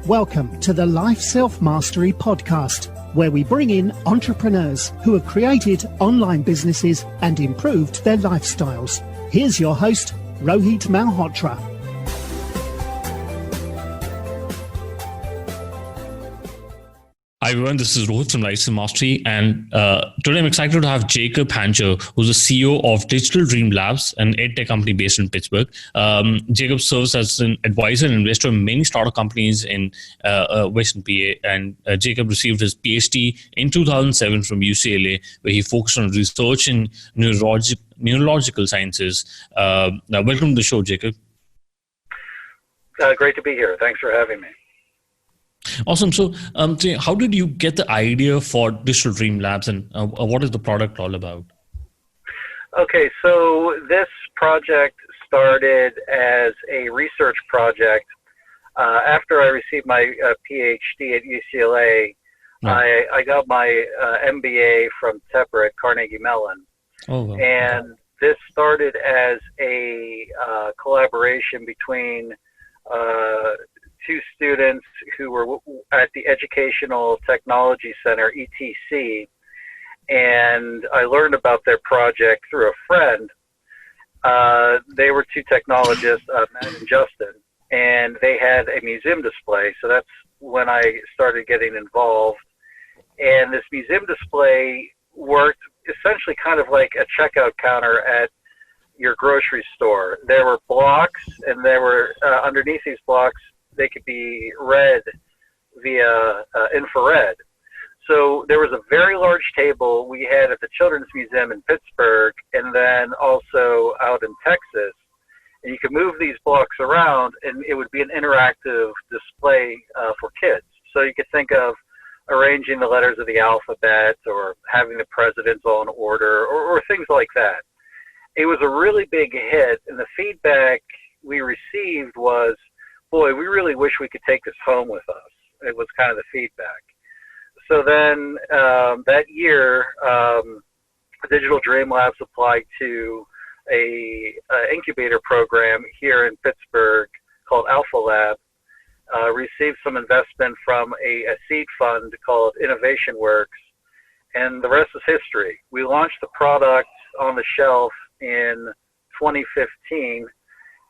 Welcome to the Life Self-Mastery Podcast, where we bring in entrepreneurs who have created online businesses and improved their lifestyles. Here's your host, Rohit Malhotra. Hi everyone, this is Rohit from Life Self-Mastery, and today I'm excited to have Jacob Hanchar, who's the CEO of Digital Dream Labs, an edtech company based in Pittsburgh. Jacob serves as an advisor and investor in many startup companies in Western PA, and Jacob received his Ph.D. in 2007 from UCLA, where he focused on research in neurological sciences. Welcome to the show, Jacob. Great to be here. Thanks for having me. Awesome. So, how did you get the idea for Digital Dream Labs, and what is the product all about? Okay, so this project started as a research project. After I received my Ph.D. at UCLA, I got my MBA from Tepper at Carnegie Mellon. Oh, wow. And this started as a collaboration between two students who were at the Educational Technology Center, ETC, and I learned about their project through a friend. They were two technologists, Matt and Justin, and they had a museum display, so that's when I started getting involved. And this museum display worked essentially kind of like a checkout counter at your grocery store. There were blocks, and there were underneath these blocks, they could be read via infrared. So there was a very large table we had at the Children's Museum in Pittsburgh, and then also out in Texas. And you could move these blocks around, and it would be an interactive display for kids. So you could think of arranging the letters of the alphabet, or having the presidents all in order, or things like that. It was a really big hit, and the feedback we received was, boy, we really wish we could take this home with us. It was kind of the feedback. So then that year, Digital Dream Labs applied to a incubator program here in Pittsburgh called Alpha Lab, received some investment from a seed fund called Innovation Works, and the rest is history. We launched the product on the shelf in 2015,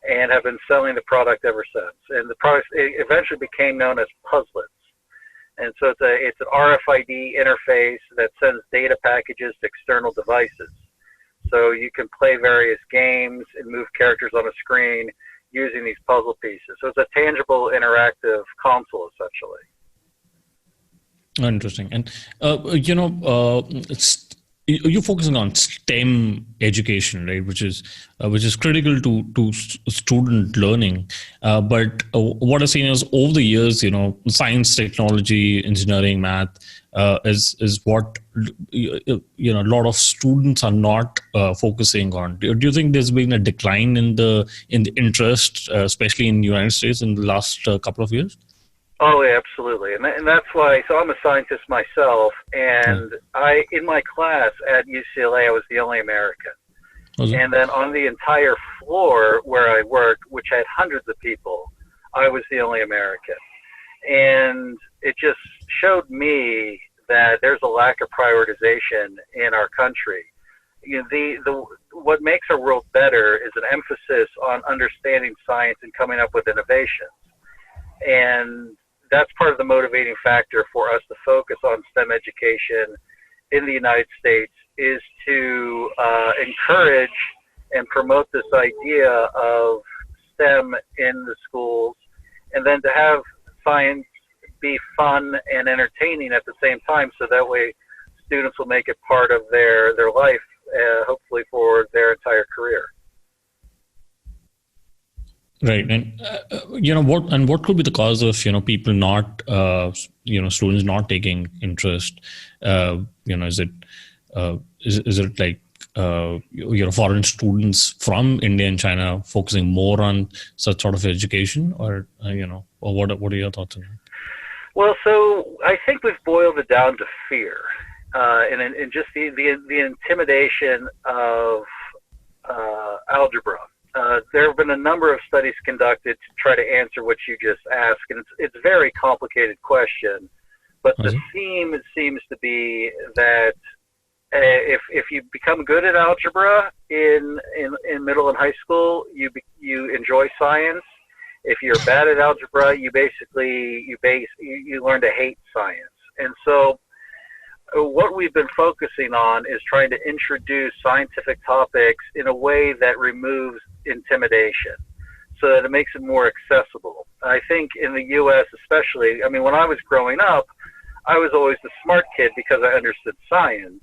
and have been selling the product ever since. And the product eventually became known as Puzzlets. And so it's an RFID interface that sends data packages to external devices. So you can play various games and move characters on a screen using these puzzle pieces. So it's a tangible, interactive console, essentially. Interesting. And, you're focusing on STEM education, right? Which is critical to student learning. But what I've seen is over the years, science, technology, engineering, math is what a lot of students are not focusing on. Do you think there's been a decline in the interest, especially in the United States, in the last couple of years? Oh, yeah, absolutely. And that's why, so I'm a scientist myself, and in my class at UCLA, I was the only American. And then on the entire floor where I worked, which had hundreds of people, I was the only American. And it just showed me that there's a lack of prioritization in our country. What makes our world better is an emphasis on understanding science and coming up with innovations. And that's part of the motivating factor for us to focus on STEM education in the United States, is to encourage and promote this idea of STEM in the schools, and then to have science be fun and entertaining at the same time, so that way students will make it part of their life, hopefully for their entire career. Right. And, what could be the cause of, people not, students not taking interest? Is it like, foreign students from India and China focusing more on such sort of education, or what are your thoughts on that? Well, so I think we've boiled it down to fear, and just the intimidation of algebra there have been a number of studies conducted to try to answer what you just asked, and it's a very complicated question. But the theme seems to be that if you become good at algebra in middle and high school, you enjoy science. If you're bad at algebra, you learn to hate science. And so what we've been focusing on is trying to introduce scientific topics in a way that removes intimidation, so that it makes it more accessible. I think in the U.S. especially, I mean, when I was growing up, I was always the smart kid because I understood science.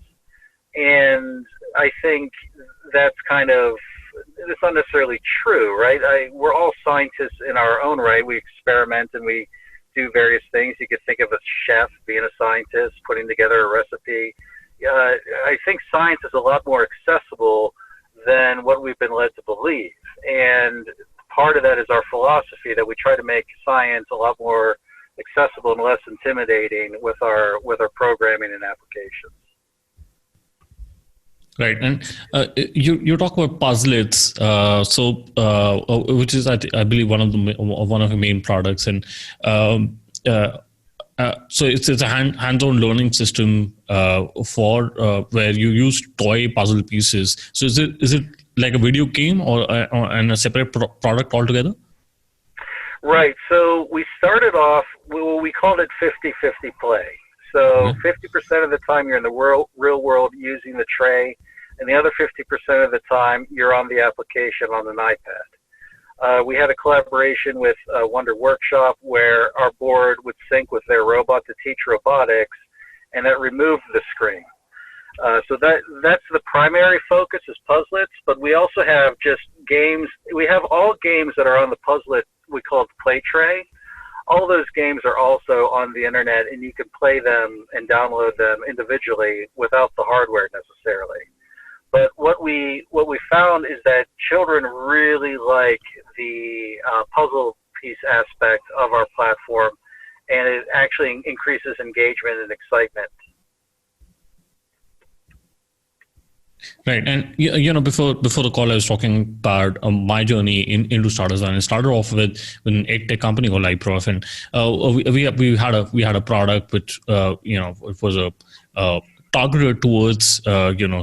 And I think that's it's not necessarily true, right? We're all scientists in our own right. We experiment and we do various things. You could think of a chef being a scientist, putting together a recipe. I think science is a lot more accessible than what we've been led to believe. And part of that is our philosophy, that we try to make science a lot more accessible and less intimidating with our programming and applications. Right, and you talk about Puzzlets, which is I believe one of the main products, and so it's a hands-on learning system for where you use toy puzzle pieces. So is it like a video game or and a separate product altogether? Right. So we started off, we called it 50-50 play. So 50% of the time you're in the real world using the tray, and the other 50% of the time you're on the application on an iPad. We had a collaboration with Wonder Workshop where our board would sync with their robot to teach robotics, and that removed the screen. So that's the primary focus is Puzzlets, but we also have just games. We have all games that are on the Puzzlet, we call it the Play Tray. All those games are also on the internet, and you can play them and download them individually without the hardware necessarily. But what we found is that children really like the puzzle piece aspect of our platform, and it actually increases engagement and excitement. Right, and before the call, I was talking about my journey into startups, and I started off with an edtech company called iProf, and we had a product which it was a targeted towards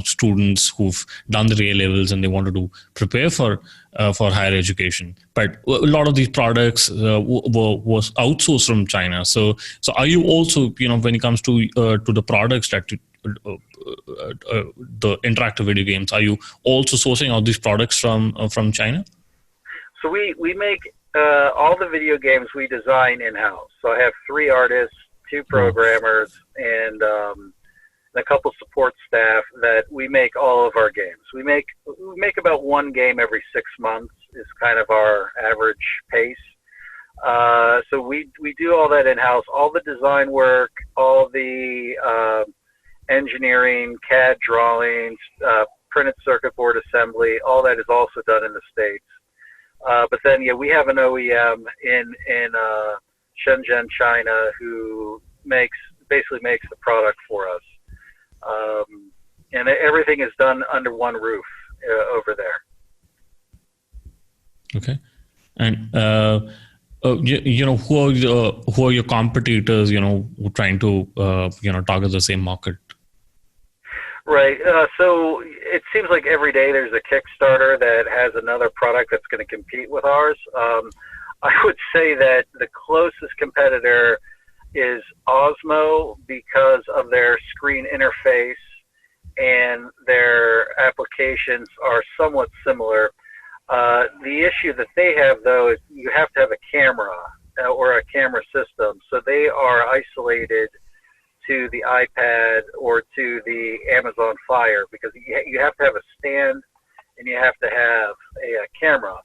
students who've done the A levels and they wanted to prepare for higher education. But a lot of these products was outsourced from China. So are you also when it comes to the products that the interactive video games, are you also sourcing out these products from China? So we make all the video games we design in-house. So I have 3 artists, 2 programmers, and a couple support staff that we make all of our games. We make about 1 game every 6 months is kind of our average pace. So we do all that in-house, all the design work, all the engineering, CAD drawings, printed circuit board assembly, all that is also done in the States. But then, we have an OEM in Shenzhen, China, who basically makes the product for us. And everything is done under one roof over there. Okay. And who are your competitors? Who trying to target the same market? Right. So it seems like every day there's a Kickstarter that has another product that's going to compete with ours. I would say that the closest competitor is Osmo because of their screen interface, and their applications are somewhat similar. The issue that they have, though, is you have to have a camera or a camera system. So they are isolated to the iPad or to the Amazon Fire because you have to have a stand and you have to have a camera.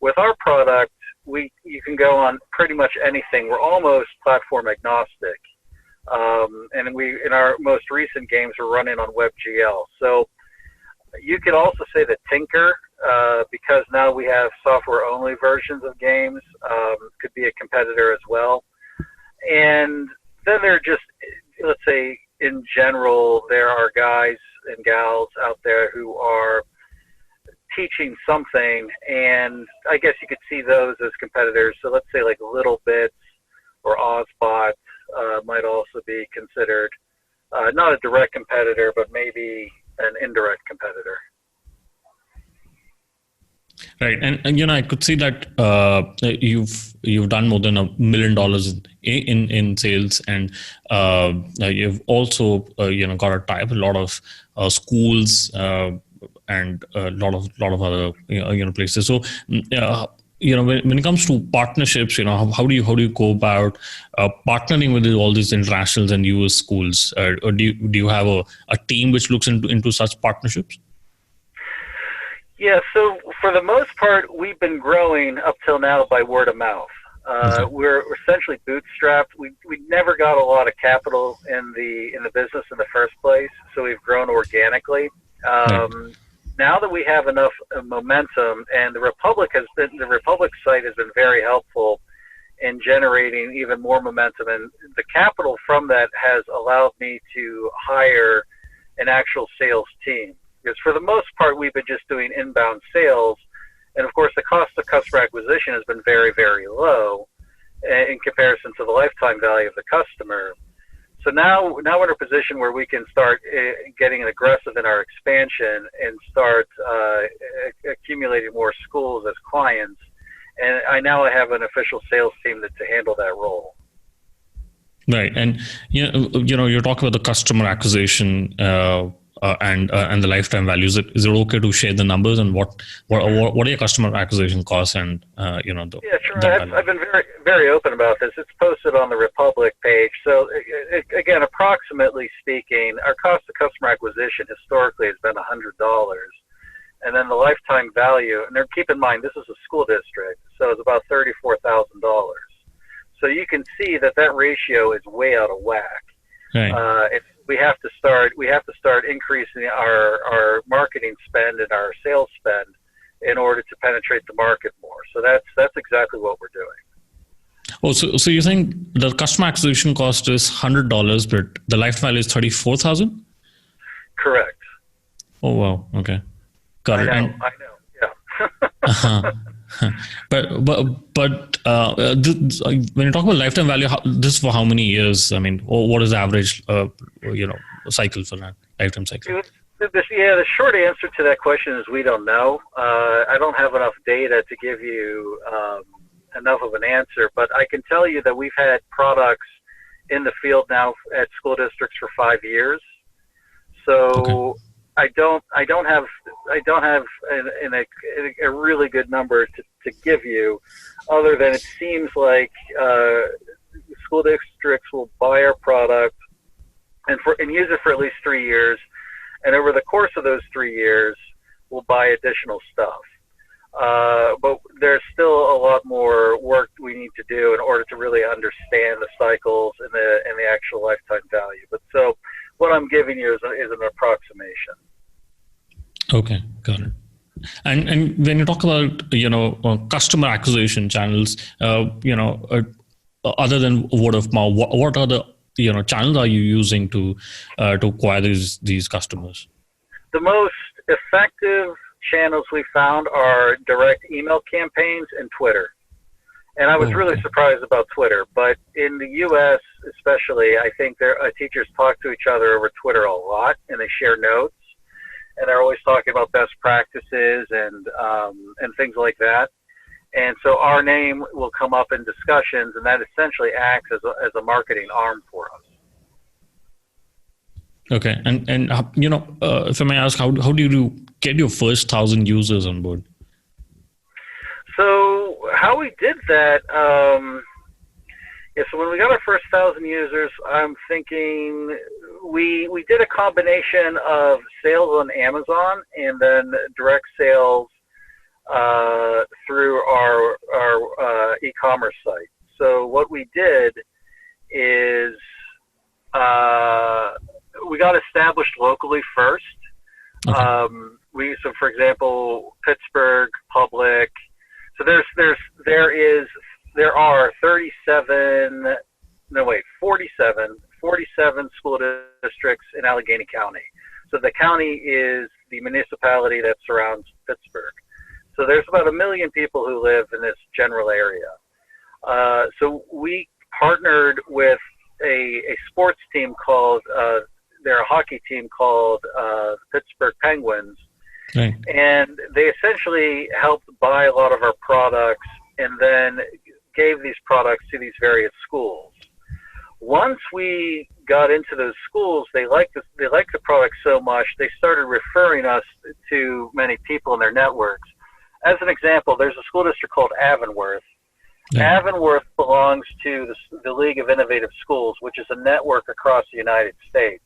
With our product, you can go on pretty much anything. We're almost platform agnostic. And in our most recent games, we're running on WebGL. So you could also say that Tinker, because now we have software-only versions of games, could be a competitor as well. And then there are just, let's say, in general, there are guys and gals out there who are teaching something, and I guess you could see those as competitors. So let's say like Little Bits or Ozbot might also be considered not a direct competitor, but maybe an indirect competitor. Right, and I could see that you've done more than $1 million in sales, and you've also got a tie up a lot of schools and a lot of other places. So when it comes to partnerships, how do you go about partnering with all these internationals and US schools? Or do you have a team which looks into such partnerships? Yeah, so for the most part, we've been growing up till now by word of mouth. We're essentially bootstrapped. We never got a lot of capital in the business in the first place, so we've grown organically. Now that we have enough momentum, and the Republic site has been very helpful in generating even more momentum, and the capital from that has allowed me to hire an actual sales team. Because for the most part, we've been just doing inbound sales. And of course, the cost of customer acquisition has been very, very low in comparison to the lifetime value of the customer. So now we're in a position where we can start getting aggressive in our expansion and start accumulating more schools as clients. And I have an official sales team to handle that role. Right. And, you're talking about the customer acquisition and the lifetime value. Is it okay to share the numbers, and what are your customer acquisition costs and Yeah, sure. I've been very, very open about this. It's posted on the Republic page. So again, approximately speaking, our cost of customer acquisition historically has been $100, and then the lifetime value. And keep in mind, this is a school district, so it's about $34,000. So you can see that ratio is way out of whack. Right. We have to start increasing our marketing spend and our sales spend in order to penetrate the market more. So that's exactly what we're doing. Oh, so you think the customer acquisition cost is $100, but the lifetime value is $34,000? Correct. Oh wow. Okay. Got it. I know. Yeah. Uh-huh. But when you talk about lifetime value, this for how many years? I mean, what is the average, cycle for that lifetime cycle? The short answer to that question is we don't know. I don't have enough data to give you enough of an answer, but I can tell you that we've had products in the field now at school districts for 5 years. So. Okay. I don't have a really good number to give you, other than it seems like school districts will buy our product and use it for at least 3 years, and over the course of those 3 years, we'll buy additional stuff. But there's still a lot more work we need to do in order to really understand the cycles and the actual lifetime value. But so. What I'm giving you is an approximation. Okay, got it. And when you talk about customer acquisition channels, other than word of mouth, what other channels are you using to acquire these customers? The most effective channels we found are direct email campaigns and Twitter. And I was really surprised about Twitter, but in the U.S. especially, I think teachers talk to each other over Twitter a lot, and they share notes, and they're always talking about best practices and things like that. And so our name will come up in discussions, and that essentially acts as a marketing arm for us. Okay, and if I may ask, how do you get your first 1,000 users on board? So how we did that, so when we got our first 1,000 users, I'm thinking we did a combination of sales on Amazon and then direct sales through our e-commerce site. So what we did is we got established locally first. Okay. So for example, Pittsburgh, Public. So there are 47 school districts in Allegheny County. So the county is the municipality that surrounds Pittsburgh. there's about 1 million people who live in this general area. So we partnered with a sports team called, they're a hockey team called Pittsburgh Penguins. Right. And they essentially helped buy a lot of our products and then gave these products to these various schools. Once we got into those schools, they liked the product so much, they started referring us to many people in their networks. As an example, there's a school district called Avonworth. Yeah. Avonworth belongs to the League of Innovative Schools, which is a network across the United States.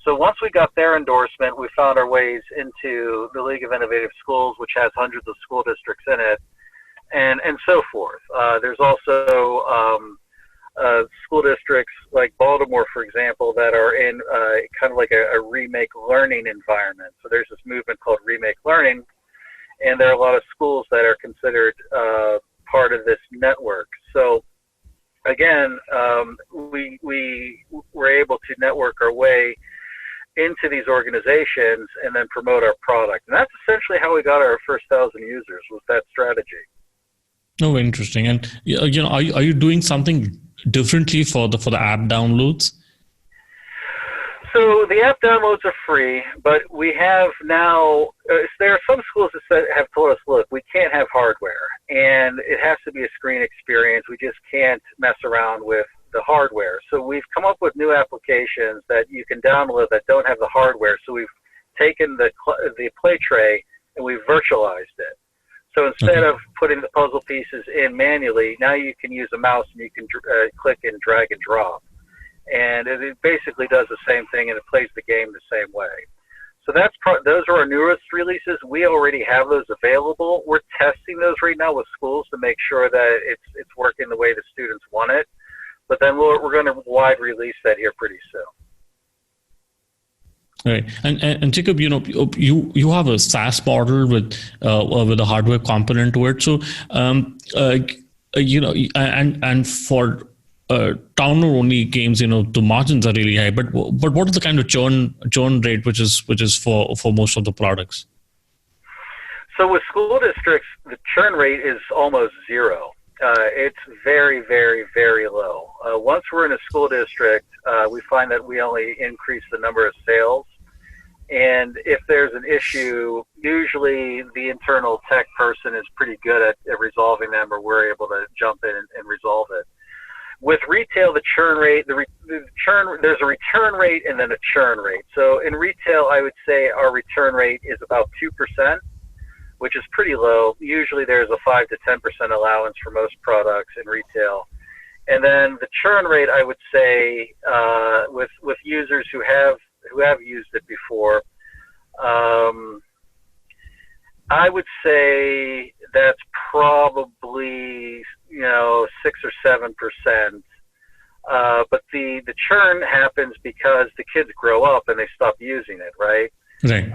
So once we got their endorsement, we found our ways into the League of Innovative Schools, which has hundreds of school districts in it, and so forth. There's also school districts like Baltimore, for example, that are in kind of like a remake learning environment. So there's this movement called remake learning, and there are a lot of schools that are considered part of this network. So again, we were able to network our way into these organizations and then promote our product. And that's essentially how we got our first 1,000 users, was that strategy. Oh, interesting. And are you doing something differently for the app downloads? So the app downloads are free, but we have now, there are some schools that have told us, look, we can't have hardware, and it has to be a screen experience. We just can't mess around with the hardware. So we've come up with new applications that you can download that don't have the hardware. So we've taken the play tray and we've virtualized it. So instead of putting the puzzle pieces in manually, now you can use a mouse and you can click and drag and drop. And it basically does the same thing, and it plays the game the same way. So those are our newest releases. We already have those available. We're testing those right now with schools to make sure that it's working the way the students want it. But then we're going to wide release that here pretty soon. Right, and Jacob, you have a SaaS model with a hardware component to it. So, and for download only games, the margins are really high. But what is the kind of churn rate which is for most of the products? So with school districts, the churn rate is almost zero. It's very, very, very low. Once we're in a school district, we find that we only increase the number of sales. And if there's an issue, usually the internal tech person is pretty good at resolving them, or we're able to jump in and resolve it. With retail, the churn rate, there's a return rate and then a churn rate. So in retail, I would say our return rate is about 2%. Which is pretty low. Usually there's a 5 to 10% allowance for most products in retail. And then the churn rate, I would say, with users who have used it before, I would say that's probably 6 or 7%. But the churn happens because the kids grow up and they stop using it, right? Right.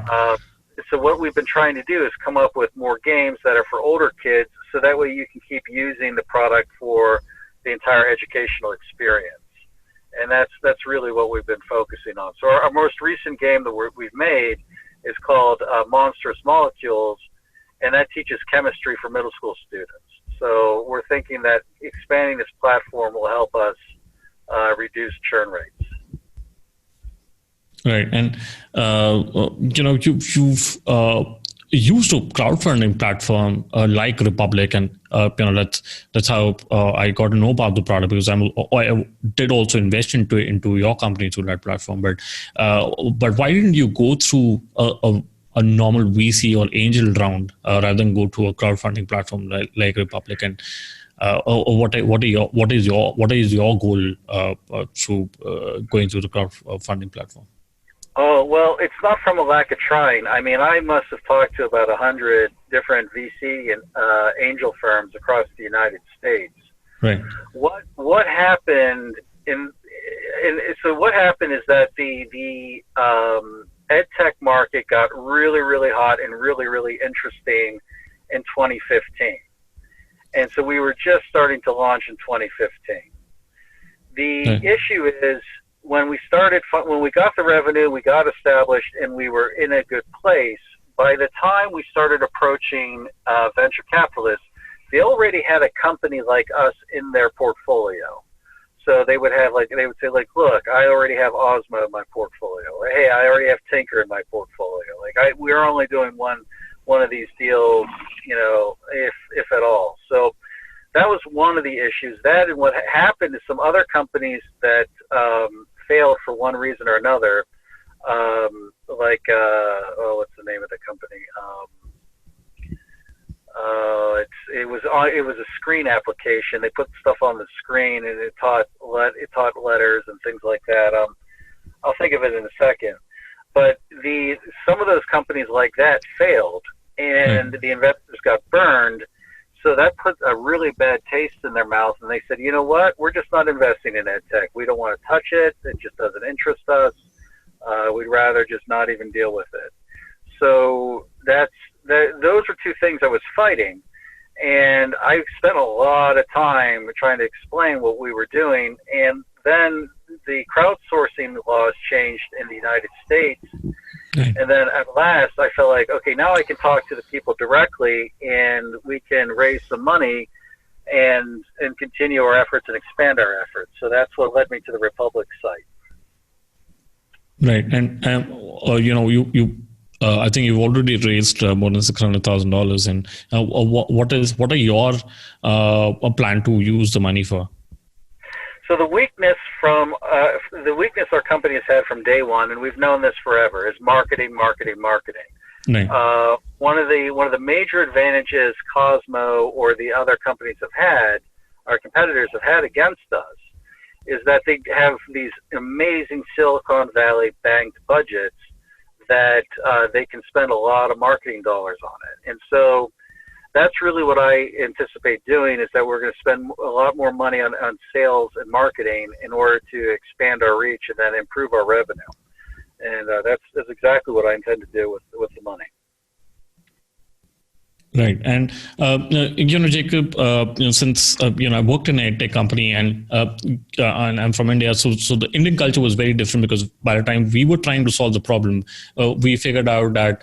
So what we've been trying to do is come up with more games that are for older kids, so that way you can keep using the product for the entire educational experience. And that's really what we've been focusing on. So our most recent game that we've made is called Monstrous Molecules, and that teaches chemistry for middle school students. So we're thinking that expanding this platform will help us reduce churn rates. Right, and you've used a crowdfunding platform like Republic, and that's how I got to know about the product, because I did also invest into your company through that platform. But why didn't you go through a normal VC or angel round rather than go to a crowdfunding platform like Republic? And what is your goal through going through the crowdfunding platform? Oh, well, it's not from a lack of trying. I mean, I must have talked to about 100 different VC and angel firms across the United States. Right. What happened so what happened is that the ed tech market got really, really hot and really, really interesting in 2015. And so we were just starting to launch in 2015. The issue is, when we got the revenue, we got established, and we were in a good place, by the time we started approaching venture capitalists, they already had a company like us in their portfolio. So they would say, look, I already have Osmo in my portfolio, or hey, I already have Tinker in my portfolio. We're only doing one of these deals, if at all. So that was one of the issues. That, and what happened is some other companies that failed for one reason or another, what's the name of the company? It was a screen application. They put stuff on the screen, and it taught letters and things like that. I'll think of it in a second. But some of those companies like that failed, and the investors got burned. So that put a really bad taste in their mouth, and they said, you know what? We're just not investing in ed tech. We don't want to touch it. It just doesn't interest us. We'd rather just not even deal with it. So those were two things I was fighting. And I spent a lot of time trying to explain what we were doing. And then the crowdsourcing laws changed in the United States. And then at last I felt like, okay, now I can talk to the people directly, and we can raise some money and continue our efforts and expand our efforts. So that's what led me to the Republic site. Right. And, I think you've already raised more than $600,000. And what are your plan to use the money for? So the weakness our company has had from day one, and we've known this forever, is marketing. Right. One of the major advantages Cosmo or the other companies our competitors have had against us, is that they have these amazing Silicon Valley banked budgets that they can spend a lot of marketing dollars on it. And so that's really what I anticipate doing, is that we're going to spend a lot more money on sales and marketing in order to expand our reach and then improve our revenue. And that's exactly what I intend to do with the money. Right. And, Jacob, since, I worked in an ed tech company and I'm from India. So the Indian culture was very different, because by the time we were trying to solve the problem, we figured out that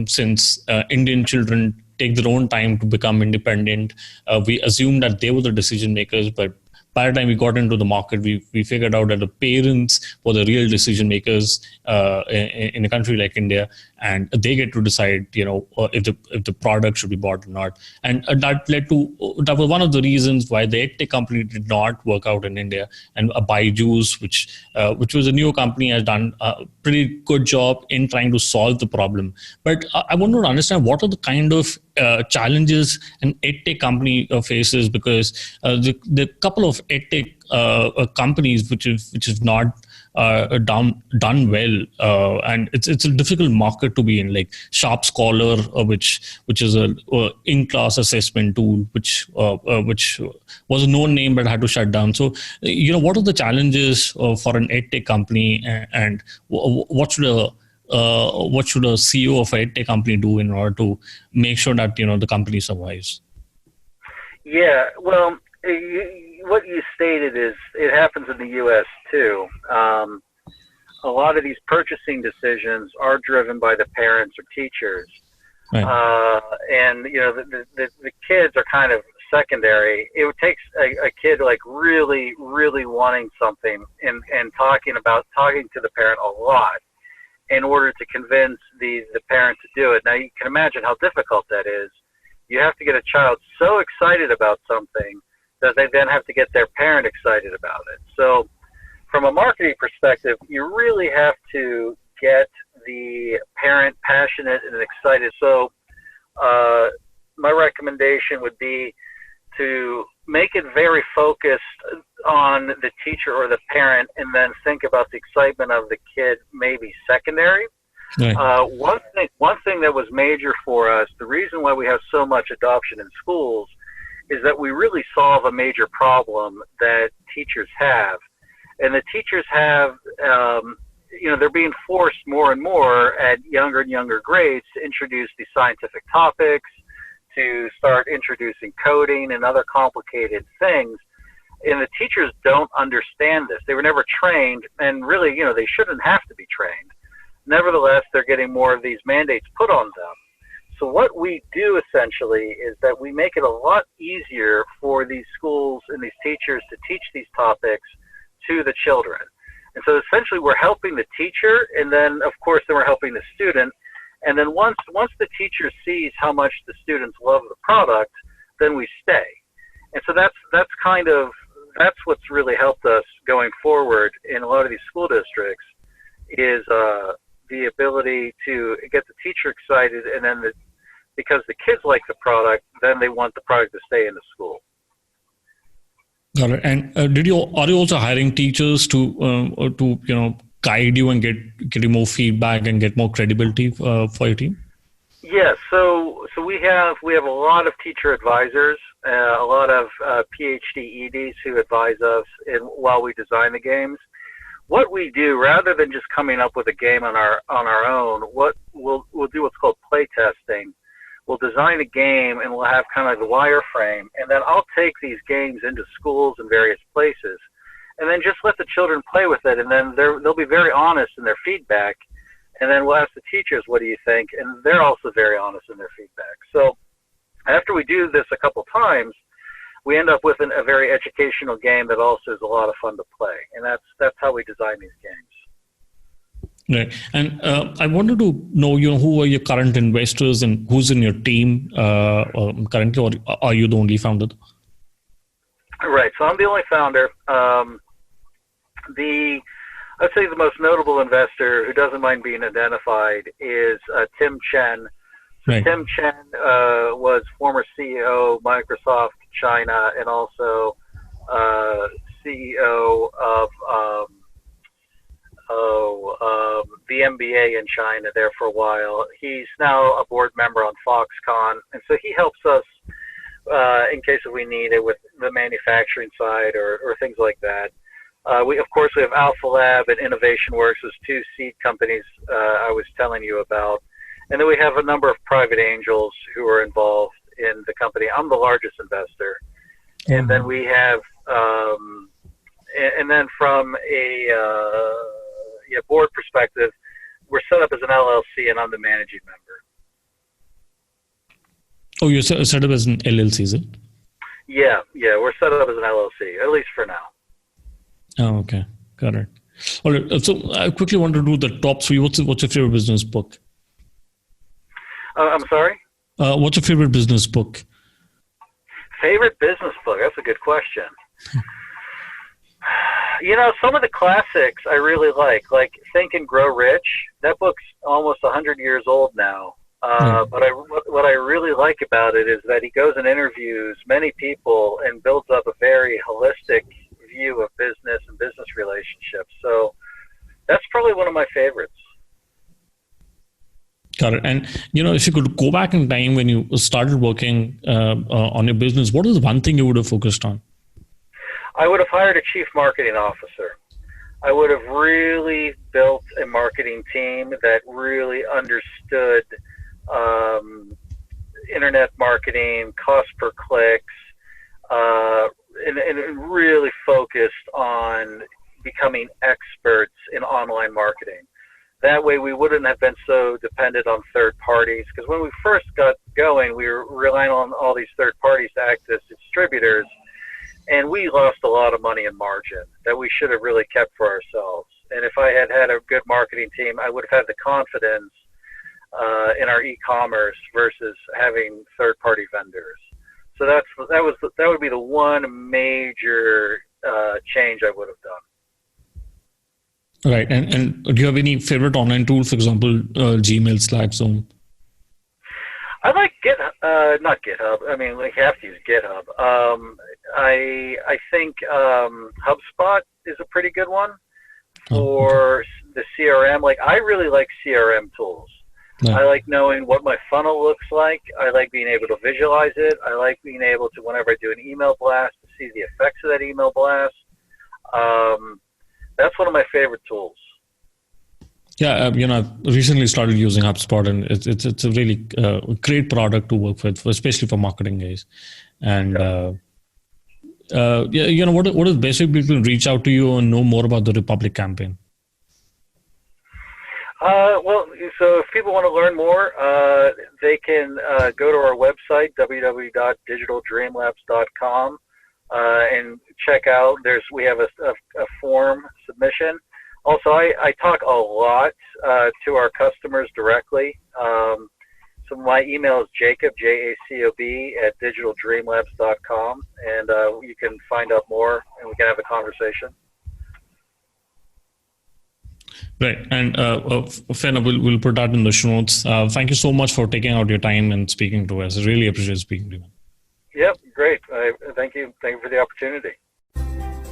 since Indian children take their own time to become independent, we assumed that they were the decision makers. But by the time we got into the market, we figured out that the parents were the real decision makers in a country like India, and they get to decide, if the product should be bought or not. And that was one of the reasons why the EdTech company did not work out in India. And Byju's, which was a new company, has done a pretty good job in trying to solve the problem. But I wanted to understand, what are the kind of challenges an EdTech company faces, because the couple of EdTech companies which is not done well, and it's a difficult market to be in, like Sharp Scholar, which is a in-class assessment tool, which was a known name but had to shut down. So what are the challenges for an EdTech company, and what should a CEO of an EdTech company do in order to make sure that the company survives? Yeah, well, what you stated is it happens in the U.S. too. A lot of these purchasing decisions are driven by the parents or teachers, right. And the kids are kind of secondary. It takes a kid like really, really wanting something and talking to the parent a lot in order to convince the parent to do it. Now you can imagine how difficult that is. You have to get a child so excited about something that they then have to get their parent excited about it. So from a marketing perspective, you really have to get the parent passionate and excited. So my recommendation would be to make it very focused on the teacher or the parent, and then think about the excitement of the kid maybe secondary. Right. One thing that was major for us, the reason why we have so much adoption in schools, is that we really solve a major problem that teachers have. And the teachers have, they're being forced more and more at younger and younger grades to introduce these scientific topics, to start introducing coding and other complicated things. And the teachers don't understand this. They were never trained, and really, they shouldn't have to be trained. Nevertheless, they're getting more of these mandates put on them. So what we do essentially is that we make it a lot easier for these schools and these teachers to teach these topics to the children. And so essentially we're helping the teacher, and then of course then we're helping the student. And then once the teacher sees how much the students love the product, then we stay. And so that's what's really helped us going forward in a lot of these school districts is the ability to get the teacher excited, and then because the kids like the product, then they want the product to stay in the school. Got it. And are you also hiring teachers to guide you and get you more feedback and get more credibility for your team? Yes. So we have a lot of teacher advisors, a lot of Ph.D. EDs who advise us while we design the games. What we do, rather than just coming up with a game on our own, what we'll do what's called play testing. We'll design a game and we'll have kind of like the wireframe, and then I'll take these games into schools and various places, and then just let the children play with it, and then they'll be very honest in their feedback, and then we'll ask the teachers, what do you think? And they're also very honest in their feedback. So after we do this a couple times, we end up with a very educational game that also is a lot of fun to play, and that's how we design these games. Right. And I wanted to know, who are your current investors and who's in your team currently, or are you the only founder? Right. So I'm the only founder. I'd say the most notable investor who doesn't mind being identified is Tim Chen. So right. Tim Chen was former CEO of Microsoft China and also CEO of the MBA in China there for a while. He's now a board member on Foxconn, and so he helps us in case we need it with the manufacturing side or things like that. We have Alpha Lab and Innovation Works as two seed companies I was telling you about, and then we have a number of private angels who are involved in the company. I'm the largest investor, and then we have and then from a board perspective, we're set up as an LLC, and I'm the managing member. Oh, you're set up as an LLC, is it? Yeah, we're set up as an LLC, at least for now. Oh, okay. Got it. All right. So I quickly want to do the top three. What's your favorite business book? I'm sorry? What's your favorite business book? Favorite business book? That's a good question. Some of the classics I really like Think and Grow Rich. That book's almost 100 years old now. But what I really like about it is that he goes and interviews many people and builds up a very holistic view of business and business relationships. So that's probably one of my favorites. Got it. And, if you could go back in time when you started working on your business, what is one thing you would have focused on? I would have hired a chief marketing officer. I would have really built a marketing team that really understood internet marketing, cost per clicks, and really focused on becoming experts in online marketing. That way we wouldn't have been so dependent on third parties, because when we first got going, we were relying on all these third parties to act as distributors, and we lost a lot of money in margin that we should have really kept for ourselves. And if I had had a good marketing team, I would have had the confidence in our e-commerce versus having third-party vendors. So that would be the one major change I would have done. Right. And do you have any favorite online tool, for example, Gmail, Slack, Zoom? I like not GitHub. I mean, we have to use GitHub. I think HubSpot is a pretty good one for the CRM. I really like CRM tools. Yeah. I like knowing what my funnel looks like. I like being able to visualize it. I like being able to, whenever I do an email blast, to see the effects of that email blast. That's one of my favorite tools. Yeah, I've recently started using HubSpot, and it's a really great product to work with, especially for marketing guys. And what is basic people reach out to you and know more about the Republic campaign? Well, so if people want to learn more, they can go to our website, www.digitaldreamlabs.com, and check out. We have a form submission. Also, I talk a lot to our customers directly. So my email is Jacob, Jacob, at digitaldreamlabs.com, and you can find out more, and we can have a conversation. Right. And Fenna, we'll put that in the show notes. Thank you so much for taking out your time and speaking to us. I really appreciate speaking to you. Yep, great. Thank you. Thank you for the opportunity.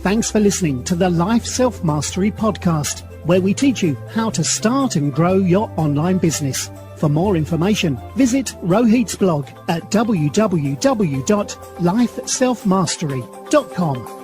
Thanks for listening to the Life Self-Mastery Podcast, where we teach you how to start and grow your online business. For more information, visit Rohit's blog at www.lifeselfmastery.com.